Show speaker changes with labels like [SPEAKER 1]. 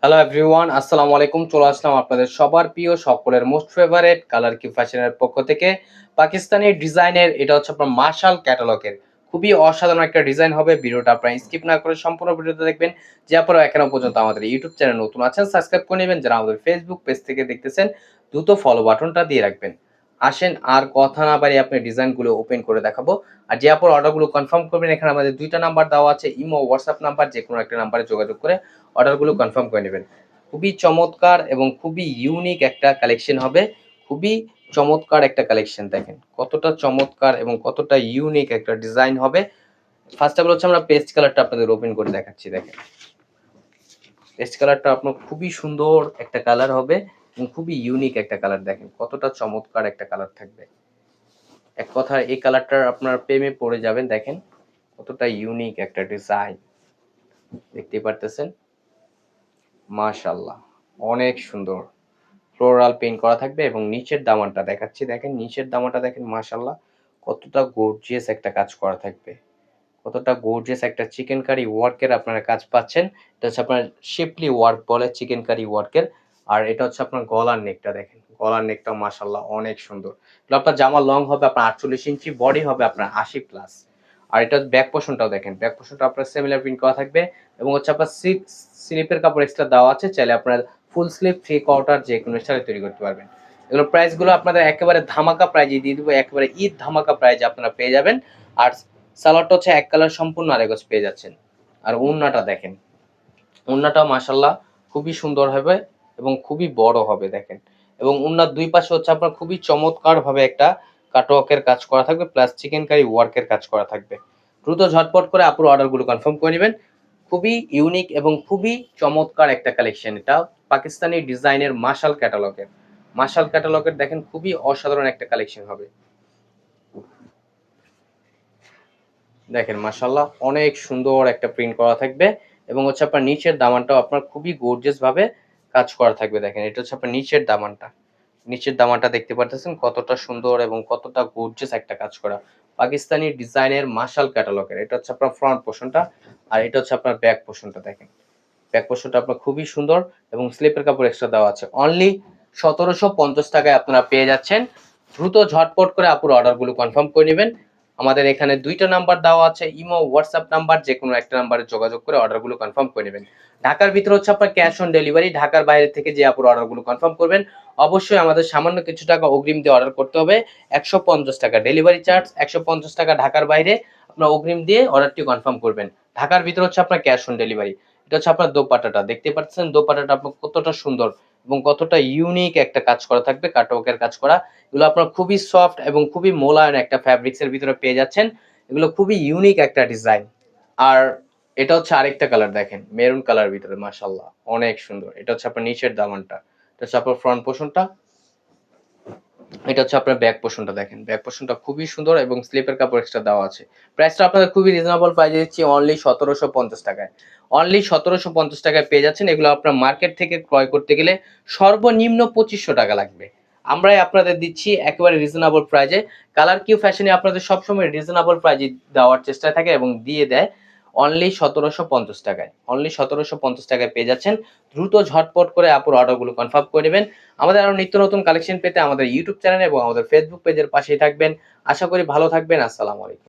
[SPEAKER 1] Hello everyone, আসসালামু আলাইকুম। চলে আসলাম আপনাদের সবার প্রিয়, সকলের মোস্ট ফেভারেট কালার কিউ ফ্যাশনের পক্ষ থেকে পাকিস্তানি ডিজাইনের। এটা হচ্ছে আপনার মার্শাল ক্যাটালগের খুবই অসাধারণ একটা ডিজাইন হবে। ভিডিওটা আপনারা স্কিপ না করে সম্পূর্ণ ভিডিওতে দেখবেন। যে আপনারা এখনো পর্যন্ত আমাদের ইউটিউব চ্যানেল নতুন আছেন, সাবস্ক্রাইব করে নেবেন। যারা আমাদের ফেসবুক পেজ থেকে দেখতেছেন, দ্রুত ফলো বাটনটা দিয়ে রাখবেন। আসেন আর কথা না বাড়িয়ে আপনি ডিজাইনগুলো ওপেন করে দেখাবো। আর যে আপনার অর্ডারগুলো কনফার্ম করবেন, এখানে আমাদের দুইটা নাম্বার দেওয়া আছে, ইমো, হোয়াটসঅ্যাপ নাম্বার। যে কোনো একটা নাম্বারে যোগাযোগ করে অর্ডারগুলো কনফার্ম করে নেবেন। খুবই চমৎকার এবং খুবই ইউনিক একটা কালেকশন হবে। খুবই চমৎকার একটা কালেকশন, দেখেন কতটা চমৎকার এবং কতটা ইউনিক একটা ডিজাইন হবে। ফার্স্ট অফ অল হচ্ছে আমরা পেস্ট কালারটা আপনাদের ওপেন করে দেখাচ্ছি। দেখেন পেস্ট কালারটা আপনার খুবই সুন্দর একটা কালার হবে এবং খুবই ইউনিক একটা কালার। দেখেন কতটা চমৎকার একটা কালার থাকবে। এক কথায় এই কালারটার আপনার প্রেমে পড়ে যাবেন। দেখেন কতটা ইউনিক একটা ডিজাইন, দেখতে পারতেছেন। মাশাআল্লাহ, অনেক সুন্দর ফ্লোরাল পেইন্ট করা থাকবে এবং নিচের দামানটা দেখাচ্ছি। দেখেন নিচের দামানটা দেখেন, মাশাআল্লাহ কতটা গর্জিয়াস একটা কাজ করা থাকবে। কতটা গর্জিয়াস একটা চিকেন কারি ওয়ার্কের আপনারা কাজ পাচ্ছেন। এটা হচ্ছে আপনার শিপলি ওয়ার্ক বলে, চিকেন কারি ওয়ার্কের। আর এটা হচ্ছে আপনার গলার নেকটা। দেখেন গলার নেকটাও মাশাআল্লাহ অনেক সুন্দর। এগুলো আপনার জামা লং হবে আপনার 48 ইঞ্চি, বডি হবে আপনার 80 প্লাস। আর এটা ব্যাক পোর্শনটাও দেখেন, ব্যাক পোর্শনটা আপনার সিমিলার প্রিন্ট করা থাকবে এবং হচ্ছে আপনার স্লিপের কাপড় এক্সট্রা দেওয়া আছে। চাইলে আপনার ফুল স্লিপ, থ্রি কোয়ার্টার যে কোনো স্টাইলে তৈরি করতে পারবেন। এগুলোর প্রাইসগুলো আপনাদের একেবারে ধামাকা প্রাইজে দিয়ে দিব, একেবারে ঈদ ধামাকা প্রাইজে আপনারা পেয়ে যাবেন। আর সালোয়ারটা হচ্ছে এক কালার সম্পূর্ণ আড়াই গজ পেয়ে যাচ্ছেন। আর ওড়নাটা দেখেন, ওড়নাটাও মাশাআল্লাহ খুবই সুন্দর হবে এবং খুবই বড় হবে। দেখেন এবং ওড়নার দুই পাশে হচ্ছে আপনার খুবই চমৎকার ভাবে একটা কাটওয়ার্কের কাজ করা থাকবে, প্লাস চিকেন কারি ওয়ার্কের কাজ করা থাকবে। দ্রুত ঝটপট করে আপুর অর্ডারগুলো কনফার্ম করে নেবেন। খুবই ইউনিক এবং খুবই চমৎকার একটা কালেকশন। এটা পাকিস্তানি ডিজাইনের মার্শাল ক্যাটালগের। মার্শাল ক্যাটালগের দেখেন খুবই অসাধারণ একটা কালেকশন হবে। দেখেন মাশাআল্লাহ অনেক সুন্দর একটা প্রিন্ট করা থাকবে এবং হচ্ছে আপনার নিচের দামানটাও আপনার খুবই গর্জিয়াস ভাবে কাজ করা থাকবে। দেখেন এটা হচ্ছে আপনার নিচের দামানটা। নিচের দামানটা দেখতে পারতেছেন কতটা সুন্দর এবং কতটা গর্জিয়াস একটা কাজ করা। পাকিস্তানি ডিজাইনের মার্শাল ক্যাটালগের। এটা হচ্ছে আপনার ফ্রন্ট পোর্শনটা আর এটা হচ্ছে আপনার ব্যাক পোর্শনটা। দেখেন ব্যাক পোর্শনটা আপনার খুবই সুন্দর এবং স্লিপের কাপড় এক্সট্রা দেওয়া আছে। অনলি ১৭৫০ টাকায় আপনারা পেয়ে যাচ্ছেন। দ্রুত ঝটপট করে আপুর অর্ডারগুলো কনফার্ম করে নেবেন। আমাদের এখানে দুইটা নাম্বার দেওয়া আছে, ইমো, হোয়াটসঅ্যাপ নাম্বার। যে কোনো একটা নাম্বারে যোগাযোগ করে অর্ডারগুলো কনফার্ম করে নেবেন। ঢাকার ভিতরে হচ্ছে আপনার ক্যাশ অন ডেলিভারি। ঢাকার বাইরে থেকে যে আপুর অর্ডারগুলো কনফার্ম করবেন, অবশ্যই আমাদের সামান্য কিছু টাকা অগ্রিম দিয়ে অর্ডার করতে হবে। ১৫০ টাকা ডেলিভারি চার্জ, ১৫০ টাকা ঢাকার বাইরে আপনার অগ্রিম দিয়ে অর্ডারটি কনফার্ম করবেন। ঢাকার ভিতরে হচ্ছে আপনার ক্যাশ অন ডেলিভারি। এটা হচ্ছে আপনার দোপাট্টাটা, দেখতে পাচ্ছেন দোপাট্টাটা আপনার কতটা সুন্দর এবং কতটা ইউনিক একটা কাজ করা থাকবে, কাটওয়ার্কের কাজ করা। এগুলো আপনার খুবই সফট এবং খুবই মোলায়েম একটা ফ্যাব্রিক্স এর ভিতরে পেয়ে যাচ্ছেন। এগুলো খুবই ইউনিক একটা ডিজাইন। আর এটা হচ্ছে আরেকটা কালার, দেখেন মেরুন কালার ভিতরে, মাশাআল্লাহ অনেক সুন্দর। এটা হচ্ছে আপনার নিচের দামানটা, এটা হচ্ছে আপনার ফ্রন্ট পোর্শনটা, এটা হচ্ছে আপনার ব্যাক পোর্শনটা। দেখেন ব্যাক পোর্শনটা খুবই সুন্দর এবং স্লিপের কাপড় এক্সট্রা দেওয়া আছে। প্রাইসটা আপনাদের খুবই রিজনেবল প্রাইসে দিচ্ছি, অনলি ১৭৫০ টাকায়। অনলি ১৭৫০ টাকায় পেয়ে যাচ্ছেন। এগুলো আপনার মার্কেট থেকে ক্রয় করতে গেলে সর্বনিম্ন ২৫০০ টাকা লাগবে। আমরাই আপনাদের দিচ্ছি একেবারে রিজনেবল প্রাইজে। কালার কিউ ফ্যাশনে আপনাদের সবসময় রিজনেবল প্রাইজে দেওয়ার চেষ্টায় থাকে এবং দিয়ে দেয়। অনলি ১৭৫০ টাকায়, অনলি ১৭৫০ টাকায় পেয়ে যাচ্ছেন। দ্রুত ঝটপট করে আপুর অর্ডারগুলো কনফার্ম করে নেবেন। আমাদের আরো নিত্য নতুন কালেকশন পেতে আমাদের ইউটিউব চ্যানেল এবং আমাদের ফেসবুক পেজের পাশেই থাকবেন। আশা করি ভালো থাকবেন। আসসালামু আলাইকুম।